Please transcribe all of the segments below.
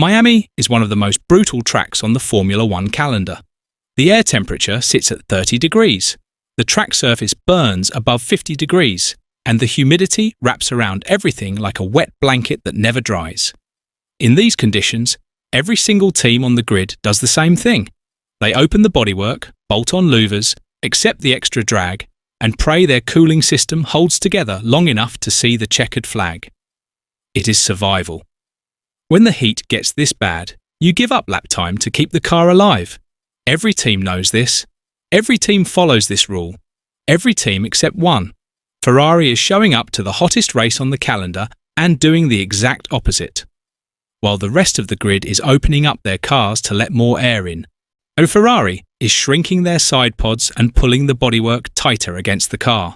Miami is one of the most brutal tracks on the Formula One calendar. The air temperature sits at 30 degrees, the track surface burns above 50 degrees, and the humidity wraps around everything like a wet blanket that never dries. In these conditions, every single team on the grid does the same thing. They open the bodywork, bolt on louvers, accept the extra drag, and pray their cooling system holds together long enough to see the checkered flag. It is survival. When the heat gets this bad, you give up lap time to keep the car alive. Every team knows this. Every team follows this rule. Every team except one. Ferrari is showing up to the hottest race on the calendar and doing the exact opposite, while the rest of the grid is opening up their cars to let more air in. And Ferrari is shrinking their side pods and pulling the bodywork tighter against the car.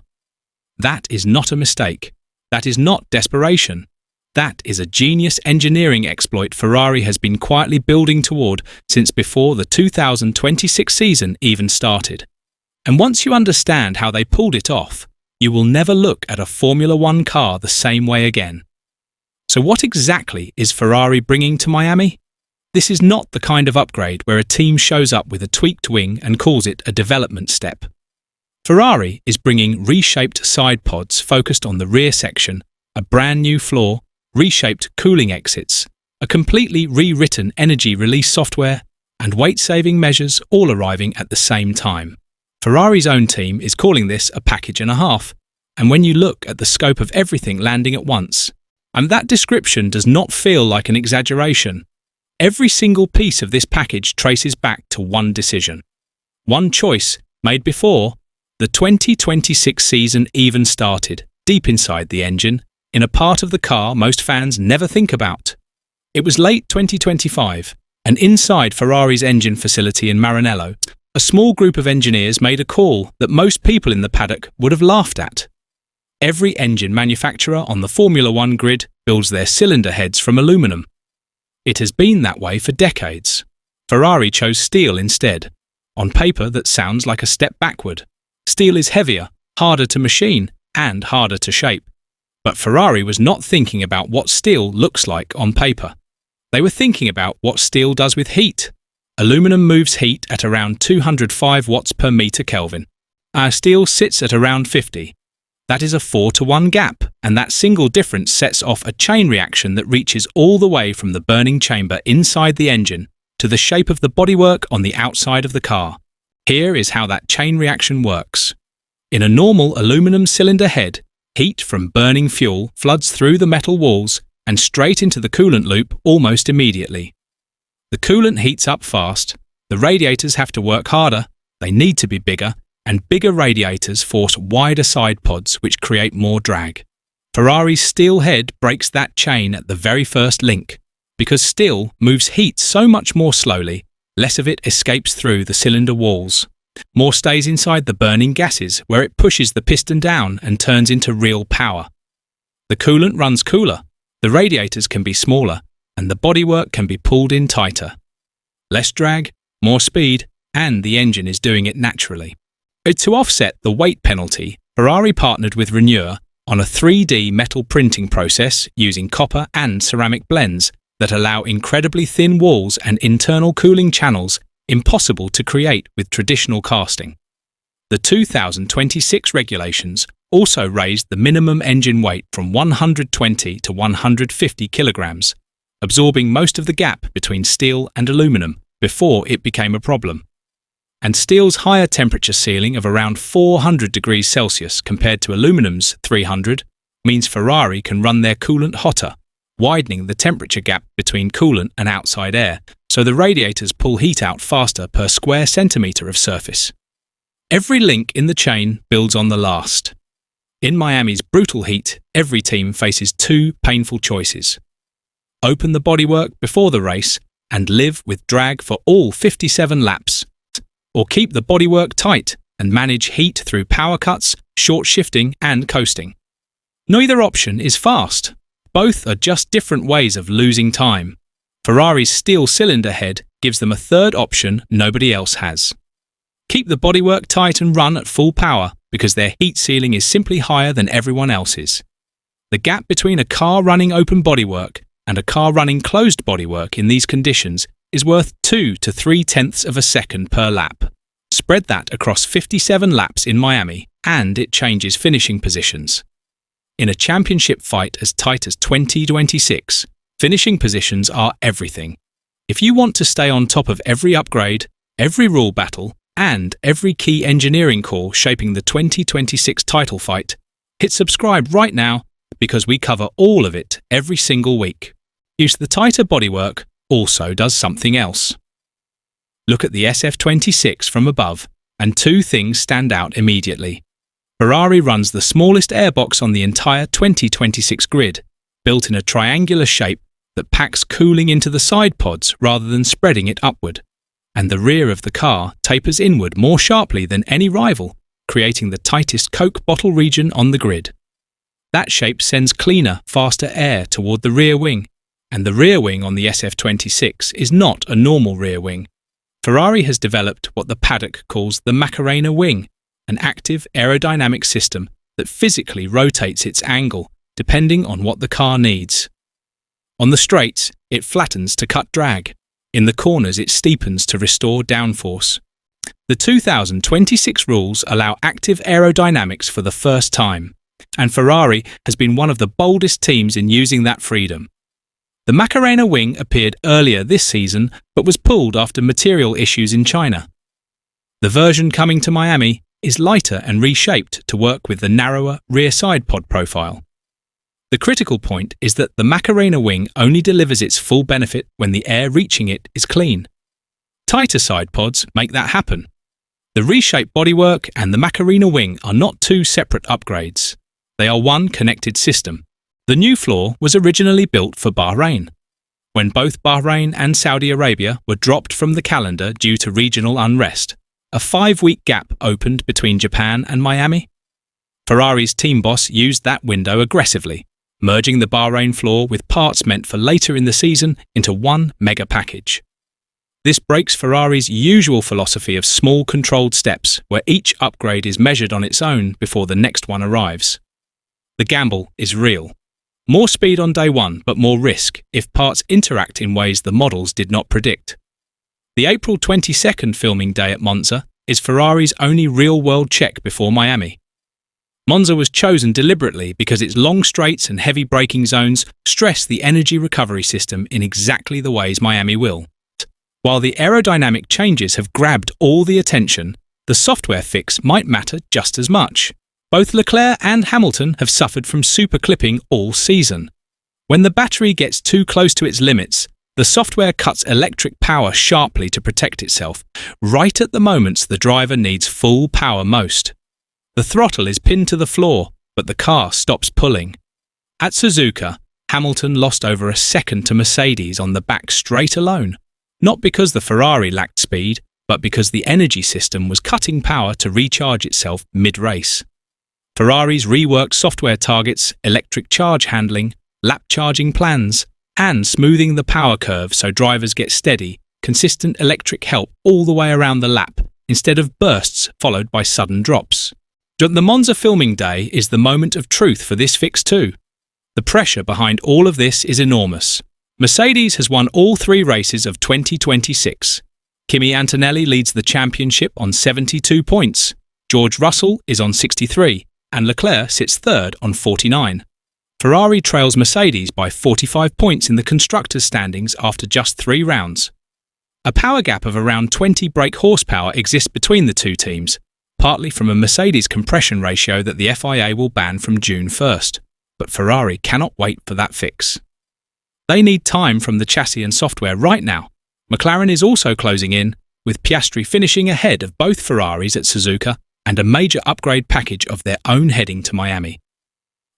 That is not a mistake. That is not desperation. That is a genius engineering exploit Ferrari has been quietly building toward since before the 2026 season even started. And once you understand how they pulled it off, you will never look at a Formula One car the same way again. So what exactly is Ferrari bringing to Miami? This is not the kind of upgrade where a team shows up with a tweaked wing and calls it a development step. Ferrari is bringing reshaped side pods focused on the rear section, a brand new floor, reshaped cooling exits, a completely rewritten energy release software, and weight-saving measures all arriving at the same time. Ferrari's own team is calling this a package and a half, and when you look at the scope of everything landing at once, and that description does not feel like an exaggeration, every single piece of this package traces back to one decision. One choice made before the 2026 season even started, deep inside the engine, in a part of the car most fans never think about. It was late 2025, and inside Ferrari's engine facility in Maranello, a small group of engineers made a call that most people in the paddock would have laughed at. Every engine manufacturer on the Formula One grid builds their cylinder heads from aluminum. It has been that way for decades. Ferrari chose steel instead. On paper, that sounds like a step backward. Steel is heavier, harder to machine, and harder to shape. But Ferrari was not thinking about what steel looks like on paper. They were thinking about what steel does with heat. Aluminum moves heat at around 205 watts per meter Kelvin. Our steel sits at around 50. That is a 4-to-1 gap, and that single difference sets off a chain reaction that reaches all the way from the burning chamber inside the engine to the shape of the bodywork on the outside of the car. Here is how that chain reaction works. In a normal aluminum cylinder head, heat from burning fuel floods through the metal walls and straight into the coolant loop almost immediately. The coolant heats up fast, the radiators have to work harder, they need to be bigger, and bigger radiators force wider side pods which create more drag. Ferrari's steel head breaks that chain at the very first link. Because steel moves heat so much more slowly, less of it escapes through the cylinder walls. More stays inside the burning gases where it pushes the piston down and turns into real power. The coolant runs cooler, the radiators can be smaller, and the bodywork can be pulled in tighter. Less drag, more speed, and the engine is doing it naturally. To offset the weight penalty, Ferrari partnered with Renewer on a 3D metal printing process using copper and ceramic blends that allow incredibly thin walls and internal cooling channels impossible to create with traditional casting. The 2026 regulations also raised the minimum engine weight from 120 to 150 kilograms, absorbing most of the gap between steel and aluminum before it became a problem. And steel's higher temperature ceiling of around 400 degrees Celsius compared to aluminum's 300 means Ferrari can run their coolant hotter, widening the temperature gap between coolant and outside air, so the radiators pull heat out faster per square centimetre of surface. Every link in the chain builds on the last. In Miami's brutal heat, every team faces two painful choices. Open the bodywork before the race and live with drag for all 57 laps, or keep the bodywork tight and manage heat through power cuts, short shifting and coasting. Neither option is fast. Both are just different ways of losing time. Ferrari's steel cylinder head gives them a third option nobody else has. Keep the bodywork tight and run at full power because their heat ceiling is simply higher than everyone else's. The gap between a car running open bodywork and a car running closed bodywork in these conditions is worth 2 to 3/10 of a second per lap. Spread that across 57 laps in Miami, and it changes finishing positions. In a championship fight as tight as 2026, finishing positions are everything. If you want to stay on top of every upgrade, every rule battle, and every key engineering call shaping the 2026 title fight, hit subscribe right now because we cover all of it every single week. Use the tighter bodywork also does something else. Look at the SF26 from above, and two things stand out immediately. Ferrari runs the smallest airbox on the entire 2026 grid, built in a triangular shape that packs cooling into the side pods rather than spreading it upward. And the rear of the car tapers inward more sharply than any rival, creating the tightest Coke bottle region on the grid. That shape sends cleaner, faster air toward the rear wing, and the rear wing on the SF26 is not a normal rear wing. Ferrari has developed what the paddock calls the Macarena wing, an active aerodynamic system that physically rotates its angle depending on what the car needs. On the straights, it flattens to cut drag. In the corners, it steepens to restore downforce. The 2026 rules allow active aerodynamics for the first time, and Ferrari has been one of the boldest teams in using that freedom. The Macarena wing appeared earlier this season but was pulled after material issues in China. The version coming to Miami is lighter and reshaped to work with the narrower rear side pod profile. The critical point is that the Macarena wing only delivers its full benefit when the air reaching it is clean. Tighter side pods make that happen. The reshaped bodywork and the Macarena wing are not two separate upgrades. They are one connected system. The new floor was originally built for Bahrain. When both Bahrain and Saudi Arabia were dropped from the calendar due to regional unrest, a 5-week gap opened between Japan and Miami. Ferrari's team boss used that window aggressively, merging the Bahrain floor with parts meant for later in the season into one mega package. This breaks Ferrari's usual philosophy of small controlled steps where each upgrade is measured on its own before the next one arrives. The gamble is real. More speed on day one, but more risk if parts interact in ways the models did not predict. The April 22nd filming day at Monza is Ferrari's only real-world check before Miami. Monza was chosen deliberately because its long straights and heavy braking zones stress the energy recovery system in exactly the ways Miami will. While the aerodynamic changes have grabbed all the attention, the software fix might matter just as much. Both Leclerc and Hamilton have suffered from super clipping all season. When the battery gets too close to its limits, the software cuts electric power sharply to protect itself, right at the moments the driver needs full power most. The throttle is pinned to the floor, but the car stops pulling. At Suzuka, Hamilton lost over a second to Mercedes on the back straight alone, not because the Ferrari lacked speed, but because the energy system was cutting power to recharge itself mid-race. Ferrari's reworked software targets electric charge handling, lap charging plans, and smoothing the power curve so drivers get steady, consistent electric help all the way around the lap, instead of bursts followed by sudden drops. The Monza filming day is the moment of truth for this fix too. The pressure behind all of this is enormous. Mercedes has won all 3 races of 2026. Kimi Antonelli leads the championship on 72 points. George Russell is on 63, and Leclerc sits third on 49. Ferrari trails Mercedes by 45 points in the constructors' standings after just 3 rounds. A power gap of around 20 brake horsepower exists between the two teams, partly from a Mercedes compression ratio that the FIA will ban from June 1st. But Ferrari cannot wait for that fix. They need time from the chassis and software right now. McLaren is also closing in, with Piastri finishing ahead of both Ferraris at Suzuka and a major upgrade package of their own heading to Miami.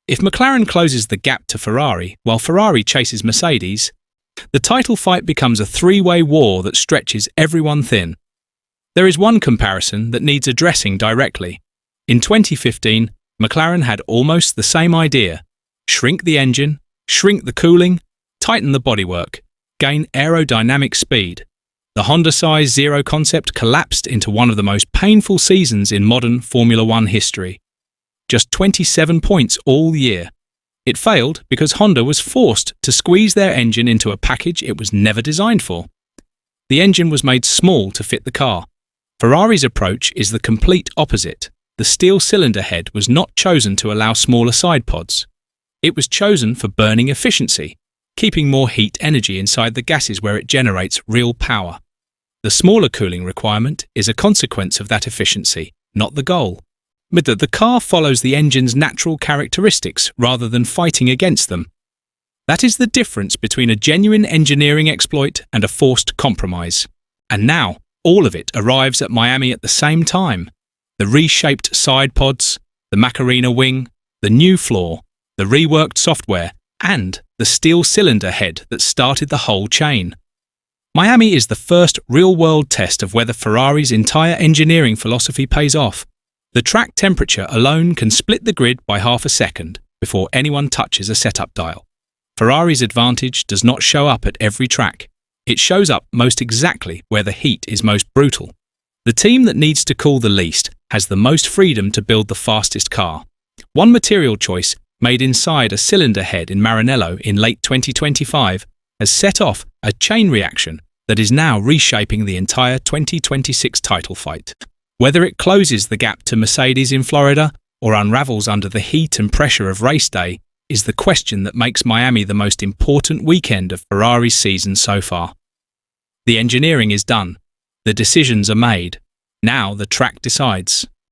If McLaren closes the gap to Ferrari while Ferrari chases Mercedes, the title fight becomes a 3-way war that stretches everyone thin. There is one comparison that needs addressing directly. In 2015, McLaren had almost the same idea: shrink the engine, shrink the cooling, tighten the bodywork, gain aerodynamic speed. The Honda-size Zero concept collapsed into one of the most painful seasons in modern Formula One history. Just 27 points all year. It failed because Honda was forced to squeeze their engine into a package it was never designed for. The engine was made small to fit the car. Ferrari's approach is the complete opposite. The steel cylinder head was not chosen to allow smaller side pods. It was chosen for burning efficiency, keeping more heat energy inside the gases where it generates real power. The smaller cooling requirement is a consequence of that efficiency, not the goal. But that the car follows the engine's natural characteristics rather than fighting against them. That is the difference between a genuine engineering exploit and a forced compromise. And now, all of it arrives at Miami at the same time. The reshaped side pods, the Macarena wing, the new floor, the reworked software, and the steel cylinder head that started the whole chain. Miami is the first real-world test of whether Ferrari's entire engineering philosophy pays off. The track temperature alone can split the grid by half a second before anyone touches a setup dial. Ferrari's advantage does not show up at every track. It shows up most exactly where the heat is most brutal. The team that needs to cool the least has the most freedom to build the fastest car. One material choice made inside a cylinder head in Maranello in late 2025 has set off a chain reaction that is now reshaping the entire 2026 title fight. Whether it closes the gap to Mercedes in Florida or unravels under the heat and pressure of race day is the question that makes Miami the most important weekend of Ferrari's season so far. The engineering is done. The decisions are made. Now the track decides.